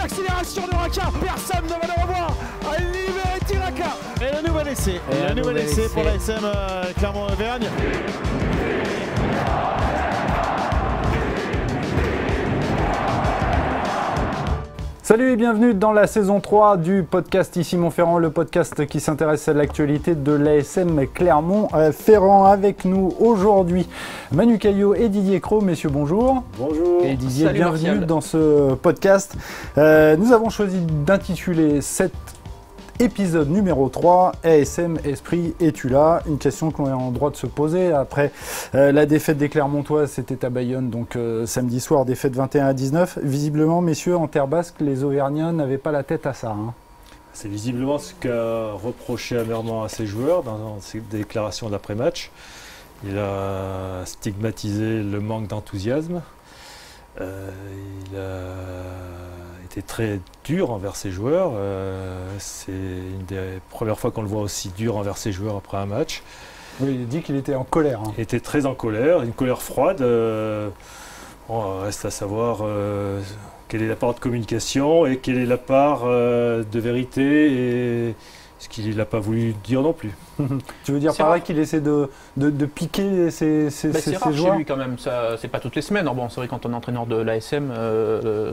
l'accélération de Raka. Personne ne va le revoir. Liberty Raka. Et le nouvel essai. Et le nouvel essai pour la SM Clermont-Auvergne. Salut et bienvenue dans la saison 3 du podcast Ici Montferrand, le podcast qui s'intéresse à l'actualité de l'ASM Clermont-Ferrand. Avec nous aujourd'hui Manu Caillot et Didier Cros. Messieurs, bonjour. Bonjour. Et Didier, salut, bienvenue Martial. dans ce podcast. Nous avons choisi d'intituler cet épisode numéro 3, ASM Esprit, es-tu là? Une question qu'on est en droit de se poser après la défaite des Clermontois, c'était à Bayonne, donc samedi soir, défaite 21-19. Visiblement, messieurs, en terre basque, les Auvergnats n'avaient pas la tête à ça. Hein. C'est visiblement ce qu'a reproché amèrement à ses joueurs dans ses déclarations d'après-match. Il a stigmatisé le manque d'enthousiasme. Il a été très dur envers ses joueurs. C'est une des premières fois qu'on le voit aussi dur envers ses joueurs après un match. Oui, il dit qu'il était en colère. Hein. Il était très en colère, une colère froide. Reste à savoir quelle est la part de communication et quelle est la part de vérité et ce qu'il n'a pas voulu dire non plus. Tu veux dire par là qu'il essaie de piquer ses C'est rare chez joueurs? lui quand même, c'est pas toutes les semaines. Alors bon, c'est vrai quand on est entraîneur de l'ASM,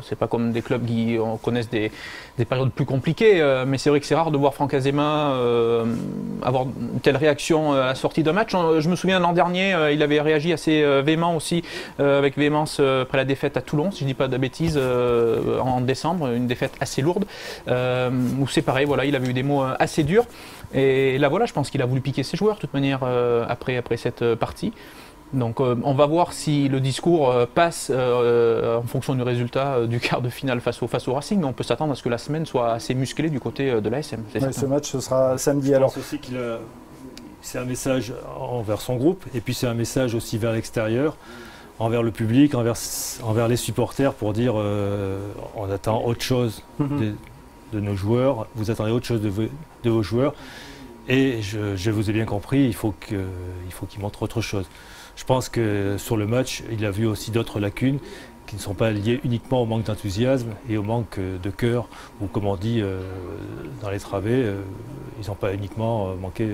c'est pas comme des clubs qui connaissent des périodes plus compliquées, mais c'est vrai que c'est rare de voir Franck Azema avoir une telle réaction à la sortie d'un match. Je me souviens l'an dernier, il avait réagi assez véhément aussi, avec véhémence après la défaite à Toulon, si je dis pas de bêtises, en décembre, une défaite assez lourde, où c'est pareil, voilà, il avait eu des mots assez durs. Et là voilà, je pense qu'il a voulu piquer ses joueurs de toute manière après cette partie. Donc on va voir si le discours passe en fonction du résultat du quart de finale face au Racing. Mais on peut s'attendre à ce que la semaine soit assez musclée du côté de l'ASM. Ouais, ce match ce sera samedi. Je Alors pense aussi c'est un message envers son groupe et puis c'est un message aussi vers l'extérieur, envers le public, envers les supporters pour dire on attend autre chose de nos joueurs, vous attendez autre chose de vos joueurs et je vous ai bien compris, il faut qu'ils montrent autre chose. Je pense que sur le match, il a vu aussi d'autres lacunes qui ne sont pas liées uniquement au manque d'enthousiasme et au manque de cœur, ou comme on dit dans les travées, ils n'ont pas uniquement manqué,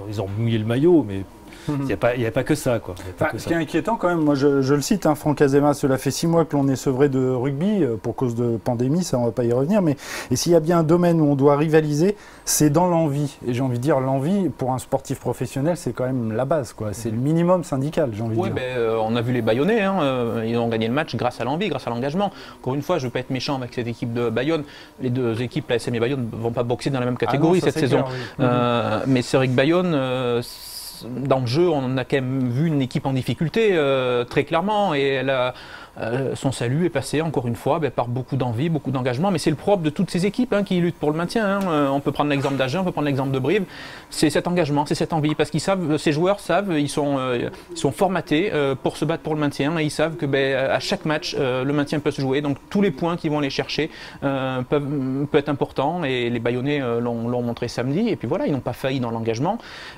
ils ont mouillé le maillot, mais il n'y a pas que ça. Quoi. ce qui est inquiétant quand même, moi je le cite, hein, Franck Azema, cela fait 6 mois que l'on est sevré de rugby pour cause de pandémie, ça on ne va pas y revenir, mais et s'il y a bien un domaine où on doit rivaliser, c'est dans l'envie. Et j'ai envie de dire, l'envie pour un sportif professionnel, c'est quand même la base, quoi. C'est le minimum syndical, j'ai envie de dire. On a vu les Bayonnais, hein, ils ont gagné le match grâce à l'envie, grâce à l'engagement. Encore une fois, je ne veux pas être méchant avec cette équipe de Bayonne, les deux équipes, l'ASM et Bayonne, ne vont pas boxer dans la même catégorie cette saison. Clair, oui. Mais c'est vrai que Bayonne... dans le jeu, on a quand même vu une équipe en difficulté, très clairement, et son salut est passé, encore une fois, par beaucoup d'envie, beaucoup d'engagement, mais c'est le propre de toutes ces équipes qui luttent pour le maintien. On peut prendre l'exemple d'Agen, on peut prendre l'exemple de Brive, c'est cet engagement, c'est cette envie, parce qu'ils savent, ces joueurs savent, ils sont formatés pour se battre pour le maintien, et ils savent que à chaque match, le maintien peut se jouer, donc tous les points qu'ils vont aller chercher peuvent être importants, et les Bayonnais l'ont montré samedi, et puis voilà, ils n'ont pas failli dans l'engagement,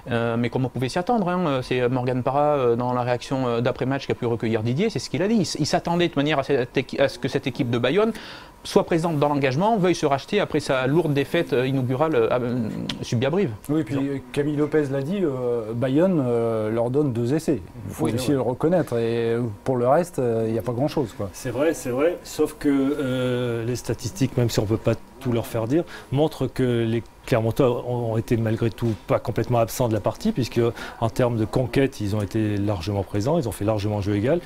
mais comme on pouvait s'y attendre, c'est Morgan Parra dans la réaction d'après-match qui a pu recueillir Didier, c'est ce qu'il a dit, il s'attendait de manière à ce que cette équipe de Bayonne soit présente dans l'engagement, veuille se racheter après sa lourde défaite inaugurale subie à Brive. Oui, puis Camille Lopez l'a dit, Bayonne leur donne 2 essais. Il faut aussi le reconnaître. Et pour le reste, il n'y a pas grand-chose. C'est vrai. Sauf que les statistiques, même si on ne peut pas tout leur faire dire, montrent que les Clermontois ont été malgré tout pas complètement absents de la partie, puisque en termes de conquête, ils ont été largement présents, ils ont fait largement jeu égal.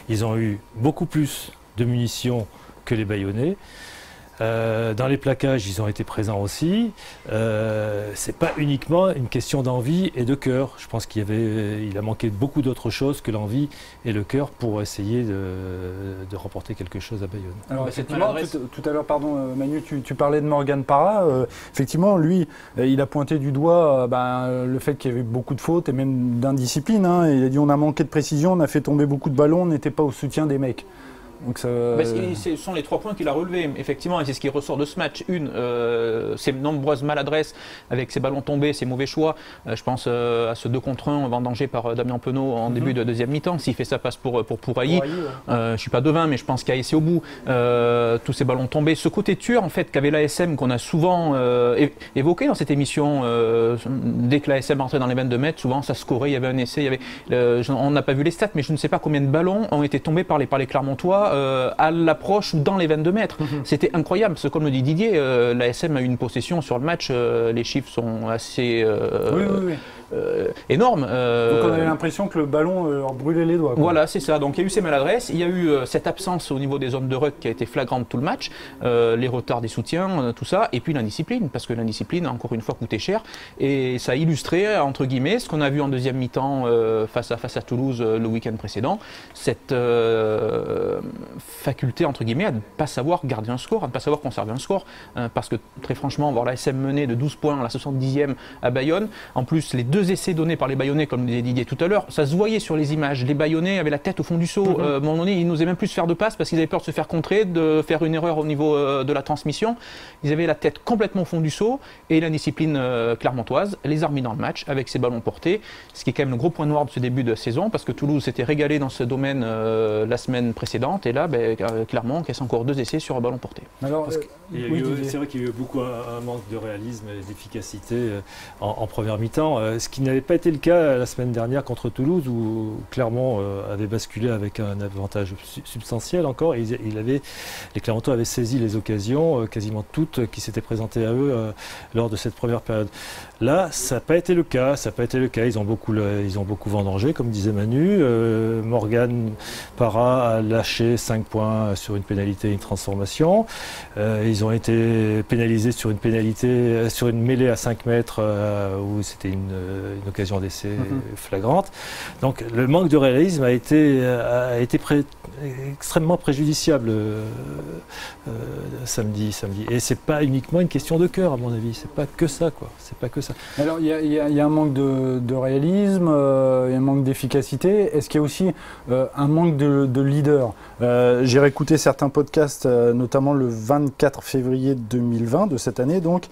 Ils ont eu beaucoup plus de munitions que les Bayonnais. Dans les plaquages, ils ont été présents aussi. C'est pas uniquement une question d'envie et de cœur. Je pense qu'il a manqué beaucoup d'autres choses que l'envie et le cœur pour essayer de remporter quelque chose à Bayonne. Alors effectivement, tout à l'heure, pardon Manu, tu parlais de Morgan Parra. Effectivement, lui, il a pointé du doigt le fait qu'il y avait beaucoup de fautes et même d'indiscipline. Il a dit on a manqué de précision, on a fait tomber beaucoup de ballons, on n'était pas au soutien des mecs. Donc ce sont les 3 points qu'il a relevés, effectivement, et c'est ce qui ressort de ce match. Ses nombreuses maladresses avec ses ballons tombés, ses mauvais choix. Je pense à ce 2 contre 1 vendangé par Damien Penaud en début de deuxième mi-temps. S'il fait sa passe pour Pourrailly, je ne suis pas devin, mais je pense qu'il a essayé au bout. Tous ces ballons tombés. Ce côté tueur, en fait, qu'avait l'ASM, qu'on a souvent évoqué dans cette émission, dès que l'ASM rentrait dans les 22 mètres, souvent ça scorait, il y avait un essai, on n'a pas vu les stats, mais je ne sais pas combien de ballons ont été tombés par les Clermontois à l'approche ou dans les 22 mètres. C'était incroyable, parce que comme le dit Didier, l'ASM a eu une possession sur le match, les chiffres sont assez énormes. Donc on avait l'impression que le ballon leur brûlait les doigts. Voilà, c'est ça. Donc il y a eu ces maladresses, il y a eu cette absence au niveau des zones de ruck qui a été flagrante tout le match, les retards des soutiens, tout ça, et puis l'indiscipline, parce que l'indiscipline a encore une fois coûté cher, et ça a illustré, entre guillemets, ce qu'on a vu en deuxième mi-temps face à Toulouse le week-end précédent, cette faculté, entre guillemets, à ne pas savoir garder un score, à ne pas savoir conserver un score, parce que très franchement, voir la SM mener de 12 points à la 70e à Bayonne, en plus les 2 essais donnés par les Bayonnais, comme le disait Didier tout à l'heure, ça se voyait sur les images, les Bayonnais avaient la tête au fond du seau, à un moment donné, ils n'osaient même plus se faire de passe parce qu'ils avaient peur de se faire contrer, de faire une erreur au niveau de la transmission, ils avaient la tête complètement au fond du seau, et l'indiscipline clermontoise les a remis dans le match avec ses ballons portés, ce qui est quand même le gros point noir de ce début de saison, parce que Toulouse s'était régalé dans ce domaine la semaine précédente, et là, Clermont encaisse encore 2 essais sur un ballon porté. C'est vrai qu'il y a eu beaucoup un manque de réalisme et d'efficacité en première mi-temps, ce qui n'avait pas été le cas la semaine dernière contre Toulouse, où Clermont avait basculé avec un avantage substantiel encore, et les Clermontois avaient saisi les occasions, quasiment toutes, qui s'étaient présentées à eux lors de cette première période. Là, ça n'a pas été le cas, ils ont beaucoup vendangé, comme disait Manu. Morgan Parra a lâché 5 points sur une pénalité et une transformation. Ils ont été pénalisés sur une mêlée à 5 mètres où c'était une occasion d'essai flagrante. Donc le manque de réalisme a été extrêmement préjudiciable samedi. Et c'est pas uniquement une question de cœur, à mon avis. C'est pas que ça, quoi. C'est pas que ça. Alors il y a un manque de réalisme, il y a un manque d'efficacité. Est-ce qu'il y a aussi un manque de leader? J'ai réécouté certains podcasts, notamment le 24 février 2020 de cette année. Donc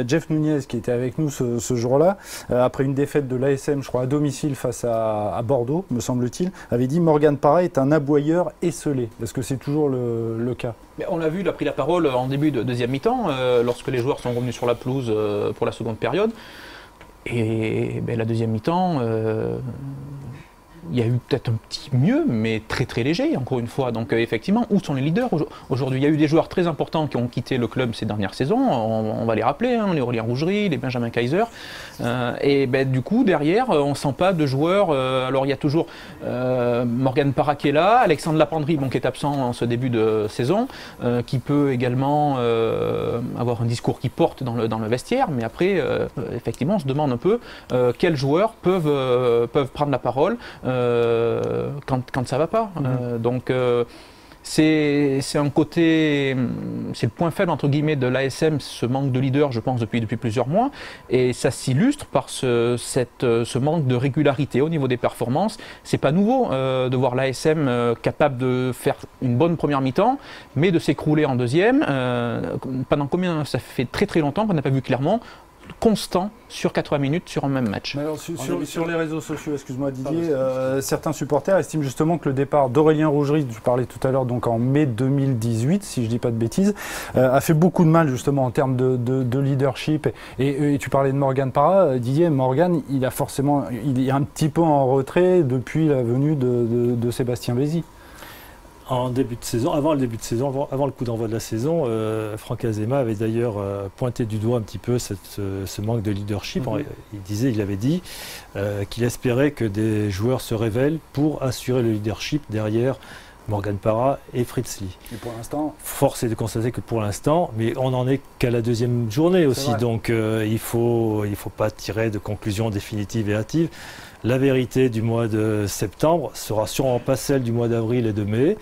Jeff Nunez, qui était avec nous ce jour-là, après une défaite de l'ASM, je crois à domicile face à Bordeaux, me semble-t-il, avait dit Morgan Parra est un aboyeur esselé. Est-ce que c'est toujours le cas? Mais on l'a vu, il a pris la parole en début de deuxième mi-temps, lorsque les joueurs sont revenus sur la pelouse pour la seconde période. Et la deuxième mi-temps, il y a eu peut-être un petit mieux, mais très très léger, encore une fois. Donc effectivement, où sont les leaders aujourd'hui? Il y a eu des joueurs très importants qui ont quitté le club ces dernières saisons, on va les rappeler, les Aurélien Rougerie, les Benjamin Kaiser. Du coup, derrière, on ne sent pas de joueurs. Alors il y a toujours Morgan Parra qui est là, Alexandre Lapendry, qui est absent en ce début de saison, qui peut également avoir un discours qui porte dans le vestiaire, mais après, effectivement, on se demande un peu quels joueurs peuvent prendre la parole quand ça va pas. Donc c'est un côté, c'est le point faible entre guillemets de l'ASM, ce manque de leader, je pense, depuis plusieurs mois, et ça s'illustre par ce manque de régularité au niveau des performances. C'est pas nouveau de voir l'ASM capable de faire une bonne première mi-temps, mais de s'écrouler en deuxième. Pendant combien? Ça fait très très longtemps qu'on n'a pas vu Clermont constant sur 80 minutes sur un même match. Alors, sur les réseaux sociaux, excuse-moi Didier, certains supporters estiment justement que le départ d'Aurélien Rougerie, je parlais tout à l'heure, donc en mai 2018, si je ne dis pas de bêtises, a fait beaucoup de mal justement en termes de leadership. Et tu parlais de Morgan Parra, Didier, Morgan, il est un petit peu en retrait depuis la venue de Sébastien Bézi. En début de saison, avant le début de saison, avant le coup d'envoi de la saison, Franck Azema avait d'ailleurs pointé du doigt un petit peu ce manque de leadership. Il avait dit qu'il espérait que des joueurs se révèlent pour assurer le leadership derrière Morgan Parra et Fritz Lee. Et pour l'instant, force est de constater que pour l'instant, mais on n'en est qu'à la deuxième journée aussi, donc il faut pas tirer de conclusions définitives et hâtives. La vérité du mois de septembre sera sûrement pas celle du mois d'avril et de mai.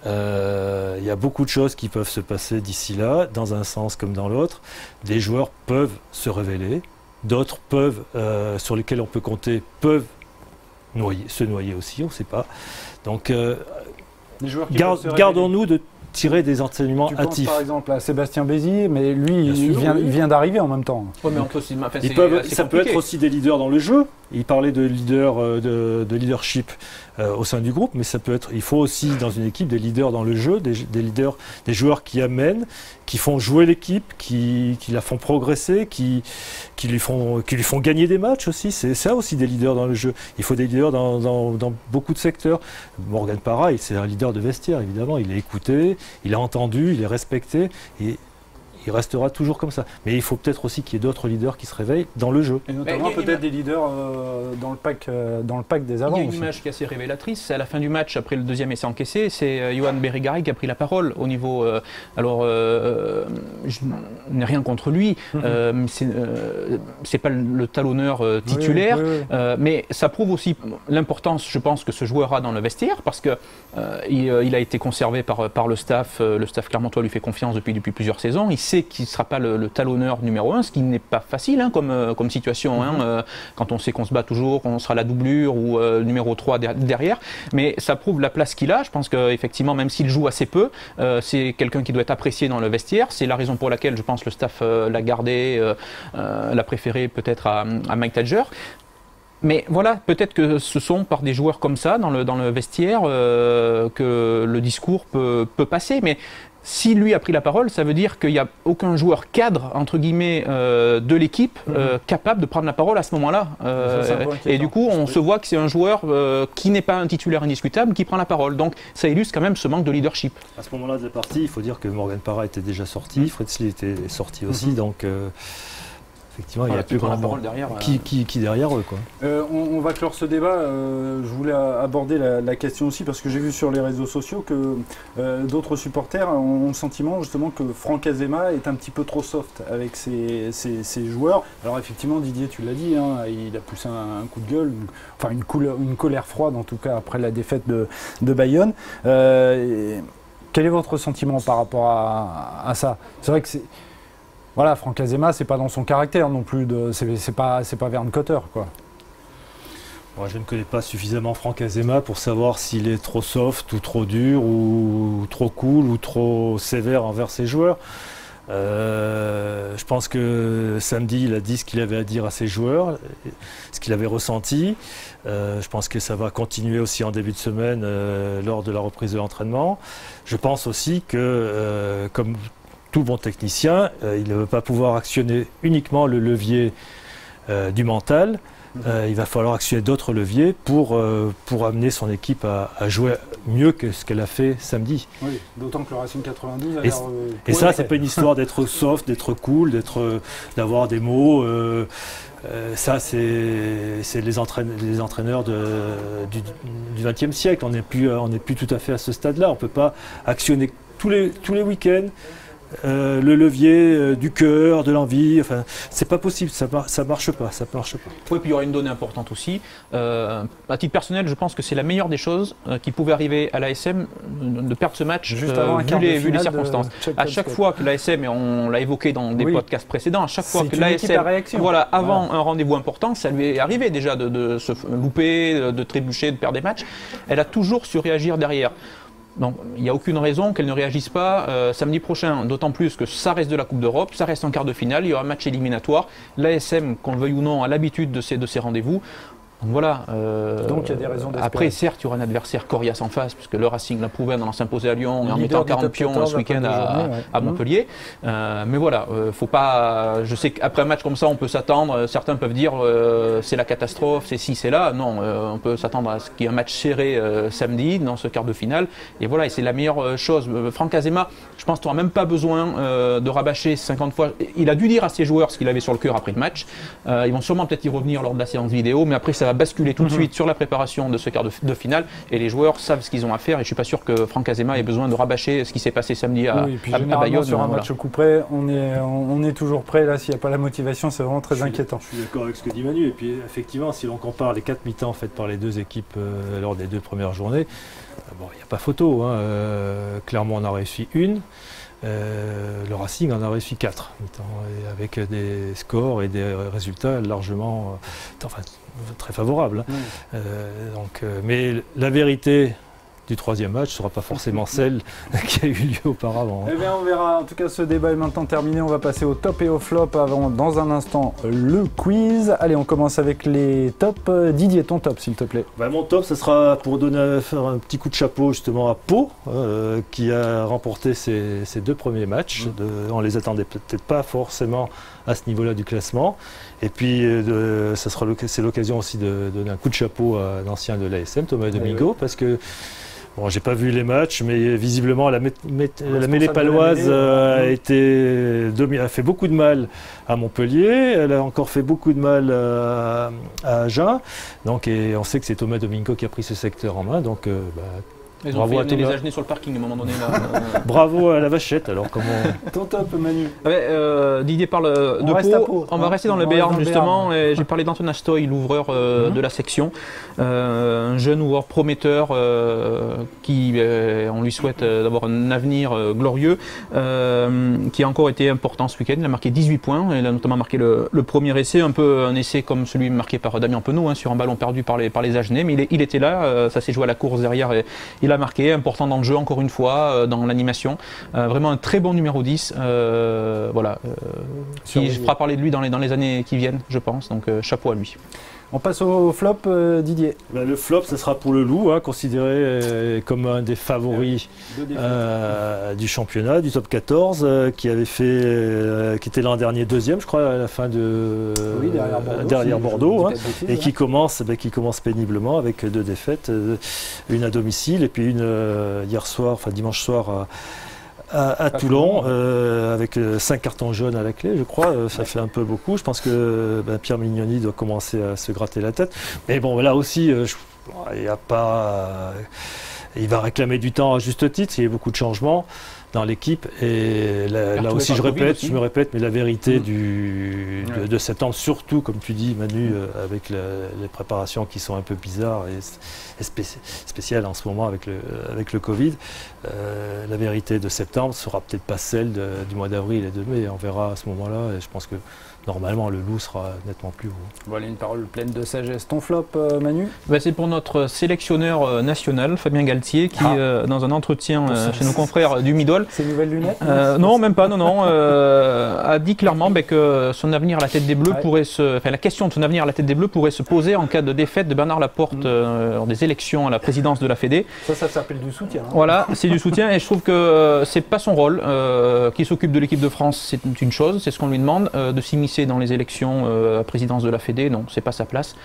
Il y a beaucoup de choses qui peuvent se passer d'ici là, dans un sens comme dans l'autre. Des joueurs peuvent se révéler, d'autres sur lesquels on peut compter, peuvent se noyer aussi, on ne sait pas. Donc Gardons-nous de tirer des enseignements hâtifs. Tu penses par exemple à Sébastien Béziers, mais lui, il vient d'arriver en même temps. Ouais, mais ça peut être aussi des leaders dans le jeu. Il parlait de leadership au sein du groupe, mais il faut aussi dans une équipe des leaders dans le jeu, des leaders, des joueurs qui amènent, qui font jouer l'équipe, qui la font progresser, qui lui font gagner des matchs aussi. C'est ça aussi des leaders dans le jeu. Il faut des leaders dans beaucoup de secteurs. Morgan Parra, c'est un leader de vestiaire, évidemment. Il est écouté, il est entendu, il est respecté. Et il restera toujours comme ça. Mais il faut peut-être aussi qu'il y ait d'autres leaders qui se réveillent dans le jeu. Et notamment peut-être des leaders dans le pack des avants. Il y a une image qui est assez révélatrice. C'est à la fin du match, après le deuxième essai encaissé, c'est Yohan Berigari qui a pris la parole au niveau... je n'ai rien contre lui. C'est pas le talonneur titulaire. Mais ça prouve aussi l'importance, je pense, que ce joueur a dans le vestiaire, parce que il a été conservé par le staff. Le staff clermontois lui fait confiance depuis plusieurs saisons. Il sait qu'il ne sera pas le talonneur numéro 1, ce qui n'est pas facile comme situation. Quand on sait qu'on se bat toujours, qu'on sera la doublure ou numéro 3 derrière. Mais ça prouve la place qu'il a. Je pense qu'effectivement, même s'il joue assez peu, c'est quelqu'un qui doit être apprécié dans le vestiaire. C'est la raison pour laquelle je pense le staff l'a gardé, l'a préféré peut-être à Mike Tadger. Mais voilà, peut-être que ce sont par des joueurs comme ça dans le vestiaire que le discours peut passer. Mais si lui a pris la parole, ça veut dire qu'il n'y a aucun joueur cadre, entre guillemets, de l'équipe capable de prendre la parole à ce moment-là. Et du coup, on se voit que c'est un joueur qui n'est pas un titulaire indiscutable qui prend la parole. Donc ça illustre quand même ce manque de leadership. À ce moment-là de la partie, il faut dire que Morgan Parra était déjà sorti, Fredsley était sorti aussi, donc... Effectivement, il y a plus grand parole derrière. Qui derrière eux, quoi. On va clore ce débat. Je voulais aborder la question aussi parce que j'ai vu sur les réseaux sociaux que d'autres supporters ont le sentiment justement que Franck Azema est un petit peu trop soft avec ses joueurs. Alors effectivement, Didier, tu l'as dit, il a poussé un coup de gueule, enfin une colère froide en tout cas après la défaite de Bayonne. Quel est votre sentiment par rapport à ça? C'est vrai que c'est... Voilà, Franck Azema, c'est pas dans son caractère non plus, c'est pas Vern Cotter, quoi. Moi, je ne connais pas suffisamment Franck Azema pour savoir s'il est trop soft ou trop dur ou trop cool ou trop sévère envers ses joueurs. Je pense que samedi, il a dit ce qu'il avait à dire à ses joueurs, ce qu'il avait ressenti. Je pense que ça va continuer aussi en début de semaine lors de la reprise de l'entraînement. Je pense aussi que, comme tout bon technicien, il ne veut pas pouvoir actionner uniquement le levier du mental. Il va falloir actionner d'autres leviers pour amener son équipe à jouer mieux que ce qu'elle a fait samedi. Oui, d'autant que le Racing 92 a l'air... Et ça, c'est pas une histoire d'être soft, d'être cool, d'avoir des mots... ça, c'est les entraîneurs du XXe siècle. On n'est plus tout à fait à ce stade-là. On ne peut pas actionner tous les week-ends le levier du cœur, de l'envie, enfin, c'est pas possible, ça marche pas. Oui, puis il y aura une donnée importante aussi. À titre personnel, je pense que c'est la meilleure des choses qui pouvait arriver à l'ASM de perdre ce match juste avant vu les circonstances. À chaque fois que l'ASM, et on l'a évoqué dans des podcasts précédents, à chaque fois que l'ASM, avant un rendez-vous important, ça lui est arrivé déjà de se louper, de trébucher, de perdre des matchs, elle a toujours su réagir derrière. Donc il n'y a aucune raison qu'elle ne réagisse pas samedi prochain, d'autant plus que ça reste de la Coupe d'Europe, ça reste en quart de finale, il y aura un match éliminatoire. L'ASM, qu'on le veuille ou non, a l'habitude de ces rendez-vous. Donc voilà. Donc il y a des raisons d'espérer. Après, certes, il y aura un adversaire coriace en face, puisque le Racing l'a prouvé en allant s'imposer à Lyon et en mettant 40 pions ce week-end à Montpellier. Mais voilà, faut pas. Je sais qu'après un match comme ça, on peut s'attendre. Certains peuvent dire c'est la catastrophe, c'est ci, c'est là. Non, on peut s'attendre à ce qu'il y ait un match serré samedi dans ce quart de finale. Et voilà, et c'est la meilleure chose. Franck Azema, je pense que tu n'auras même pas besoin de rabâcher 50 fois. Il a dû dire à ses joueurs ce qu'il avait sur le cœur après le match. Ils vont sûrement peut-être y revenir lors de la séance vidéo, mais après ça va basculer tout de suite sur la préparation de ce quart de finale et les joueurs savent ce qu'ils ont à faire et je suis pas sûr que Franck Azema ait besoin de rabâcher ce qui s'est passé samedi à Bayonne. Sur un match au coup près, on est toujours prêt là, s'il n'y a pas la motivation, c'est vraiment très inquiétant. Je suis d'accord avec ce que dit Manu et puis effectivement si l'on compare les 4 mi-temps faites par les deux équipes lors des 2 premières journées, bon, il n'y a pas photo, Clermont en a réussi une. Le Racing en a réussi 4 avec des scores et des résultats largement très favorables. Mais la vérité, du troisième match ne sera pas forcément celle qui a eu lieu auparavant. Eh bien, on verra. En tout cas, ce débat est maintenant terminé. On va passer au top et au flop avant, dans un instant, le quiz. Allez, on commence avec les tops. Didier, ton top, s'il te plaît. Mon top, ce sera pour faire un petit coup de chapeau justement à Pau, qui a remporté ses 2 premiers matchs. On les attendait peut-être pas forcément à ce niveau-là du classement. Et puis, c'est l'occasion aussi de donner un coup de chapeau à l'ancien de l'ASM, Thomas Domingo, parce que bon, j'ai pas vu les matchs, mais visiblement la mêlée paloise a fait beaucoup de mal à Montpellier. Elle a encore fait beaucoup de mal à Agen. Donc, et on sait que c'est Thomas Domingo qui a pris ce secteur en main. Donc, ils ont fait les Agenais sur le parking à un moment donné. Là. Bravo à la vachette. Alors, comment Ton top, Manu. Didier parle de Pau. On va rester dans le Béarn justement. Et j'ai parlé d'Anton Astoy, l'ouvreur de la section. Un jeune ouvreur prometteur qui, on lui souhaite d'avoir un avenir glorieux, qui a encore été important ce week-end. Il a marqué 18 points. Il a notamment marqué le premier essai, un peu un essai comme celui marqué par Damien Penaud, sur un ballon perdu par les Agenais. Mais il était là. Ça s'est joué à la course derrière. Et il a marqué, important dans le jeu encore une fois, dans l'animation. Vraiment un très bon numéro 10. Qui fera parler de lui dans les années qui viennent, je pense. Donc chapeau à lui. On passe au flop, Didier. Le flop, ce sera pour le Loup, considéré comme un des favoris du championnat, du top 14, qui était l'an dernier deuxième, je crois, à la fin derrière Bordeaux, et qui commence péniblement avec 2 défaites, une à domicile et puis une dimanche soir à Toulon, avec 5 cartons jaunes à la clé, je crois. Ça fait un peu beaucoup. Je pense que Pierre Mignoni doit commencer à se gratter la tête. Mais bon, là aussi, il va réclamer du temps à juste titre. Il y a beaucoup de changements dans l'équipe. Et là aussi, je me répète, mais la vérité de septembre, surtout, comme tu dis, Manu, avec les préparations qui sont un peu bizarres et spéciales en ce moment avec le Covid, la vérité de septembre sera peut-être pas celle du mois d'avril et de mai. On verra à ce moment-là. Et je pense que normalement, le Loup sera nettement plus haut. Voilà une parole pleine de sagesse. Ton flop, Manu ? C'est pour notre sélectionneur national, Fabien Galtier, qui, dans un entretien chez nos confrères du Midol... Ces nouvelles lunettes ? Non, même pas, a dit clairement que son avenir à la tête des Bleus la question de son avenir à la tête des Bleus pourrait se poser en cas de défaite de Bernard Laporte lors des élections à la présidence de la Fédé. Ça s'appelle du soutien. Voilà, c'est du soutien et je trouve que c'est pas son rôle. Qu'il s'occupe de l'équipe de France, c'est une chose, c'est ce qu'on lui demande. De s'immiscer dans les élections à la présidence de la Fédé, non, c'est pas sa place.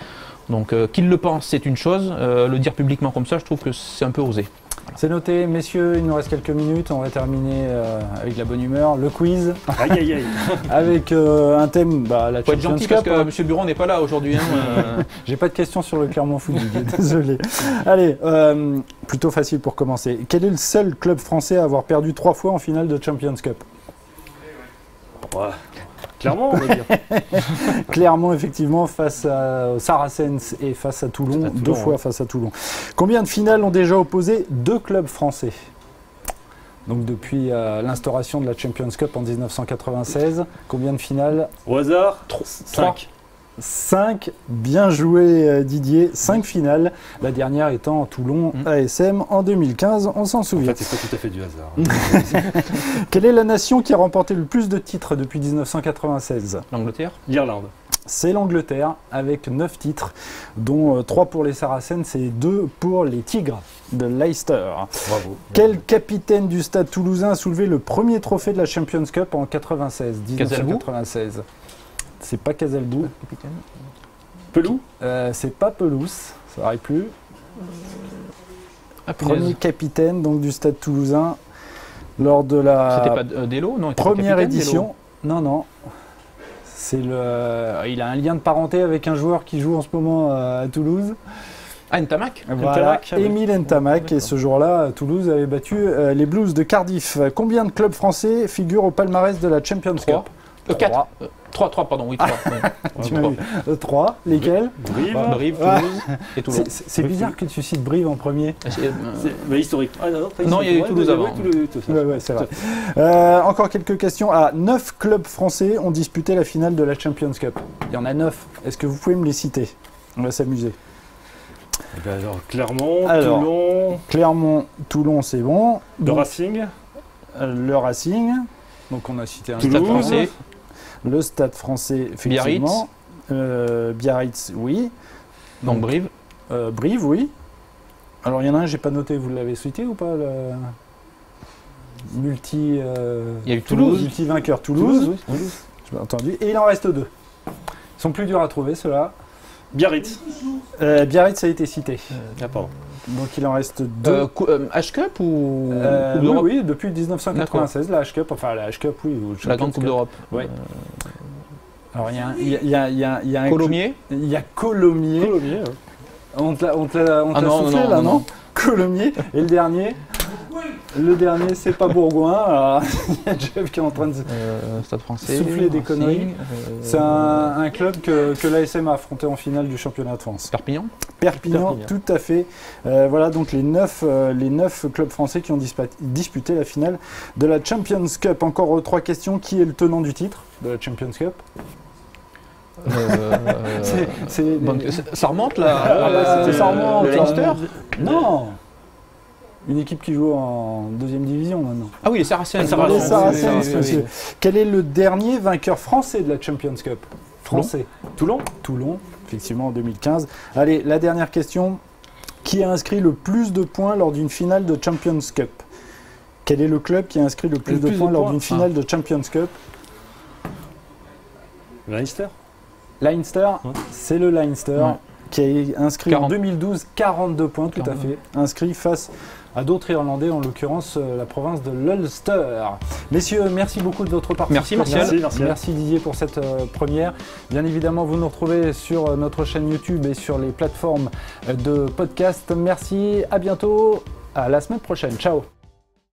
Donc qu'il le pense, c'est une chose. Le dire publiquement comme ça, je trouve que c'est un peu osé. Voilà. C'est noté, messieurs, il nous reste quelques minutes. On va terminer avec la bonne humeur. Le quiz. Aïe, aïe, aïe. Avec un thème, la Faut être gentil Cup, parce que M. Buron n'est pas là aujourd'hui. J'ai pas de questions sur le Clermont Foot, désolé. Allez, plutôt facile pour commencer. Quel est le seul club français à avoir perdu 3 fois en finale de Champions Cup ? Clairement, on va dire. Clairement, effectivement, face à Saracens et face à Toulon, 2 fois face à Toulon. Combien de finales ont déjà opposé 2 clubs français ? Donc depuis l'instauration de la Champions Cup en 1996, combien de finales ? Au hasard, 5. 5, bien joué Didier, 5 finales, la dernière étant Toulon ASM en 2015, on s'en souvient. En fait, c'est pas tout à fait du hasard. Quelle est la nation qui a remporté le plus de titres depuis 1996 ? L'Angleterre ? L'Irlande. C'est l'Angleterre avec 9 titres, dont 3 pour les Saracens et 2 pour les Tigres de Leicester. Bravo. Quel capitaine du Stade Toulousain a soulevé le premier trophée de la Champions Cup en 1996 ? C'est pas Casalbou. Pelou ? C'est pas Pelouse, ça n'arrive plus. Premier capitaine donc, du Stade Toulousain lors de la C'était pas Delo, non, première édition. Non. Il a un lien de parenté avec un joueur qui joue en ce moment à Toulouse. Ntamak. Voilà, Émile Ntamak. Et ce jour-là, Toulouse avait battu les Blues de Cardiff. Combien de clubs français figurent au palmarès de la Champions Cup ? 4. 3, pardon, oui, 3. 3, lesquels ? Brive, Toulouse et Toulon. C'est bizarre que tu cites Brive en premier. Mais historique. Non, il y a eu Toulouse avant. Ouais, c'est vrai. Encore quelques questions. 9 clubs français ont disputé la finale de la Champions Cup. Il y en a 9. Est-ce que vous pouvez me les citer ? On va s'amuser. Alors, Clermont, Clermont, Toulon, c'est bon. le Racing. Le Racing. Donc on a cité un Toulouse. Stade français. Le Stade français, effectivement. Biarritz, oui. Donc Brive. Brive, oui. Alors il y en a un, j'ai pas noté, vous l'avez cité ou pas le... Il y a eu Toulouse. Multi-vainqueur Toulouse. Toulouse. J'ai entendu. Et il en reste 2. Ils sont plus durs à trouver, ceux-là. Biarritz. Biarritz a été cité. Pardon. Donc il en reste 2. H-Cup ou Coupe oui, d'Europe? oui, depuis 1996, la H-Cup. Enfin, la H-Cup, oui. Ou La Grande Coupe d'Europe. Oui. Alors il y a un Colomiers. Il y a Colomiers. Colomiers. On te l'a soufflé là, non Colomiers. Et le dernier, c'est pas Bourgoin. Alors, il y a Jeff qui est en train de Stade français. souffler des Racing, conneries. C'est un club que l'ASM a affronté en finale du championnat de France. Perpignan, tout à fait. Voilà donc les 9 clubs français qui ont disputé la finale de la Champions Cup. Encore 3 questions. Qui est le tenant du titre de la Champions Cup? Ça remonte là. Ça remonte. Le Leinster. Non. Une équipe qui joue en 2e division maintenant. Ah oui, les Saracens. Les Saracens, monsieur. Quel est le dernier vainqueur français de la Champions Cup? Français. Toulon, effectivement, en 2015. Allez, la dernière question. Qui a inscrit le plus de points lors d'une finale de Champions Cup? Quel est le club qui a inscrit le plus de points lors d'une finale de Champions Cup? Leinster. Leinster, c'est le Leinster qui a inscrit en 2012 42 points, tout à fait, inscrit face à d'autres Irlandais, en l'occurrence la province de l'Ulster. Messieurs, merci beaucoup de votre participation. Merci Martial. Merci Didier pour cette première. Bien évidemment, vous nous retrouvez sur notre chaîne YouTube et sur les plateformes de podcast. Merci, à bientôt, à la semaine prochaine. Ciao.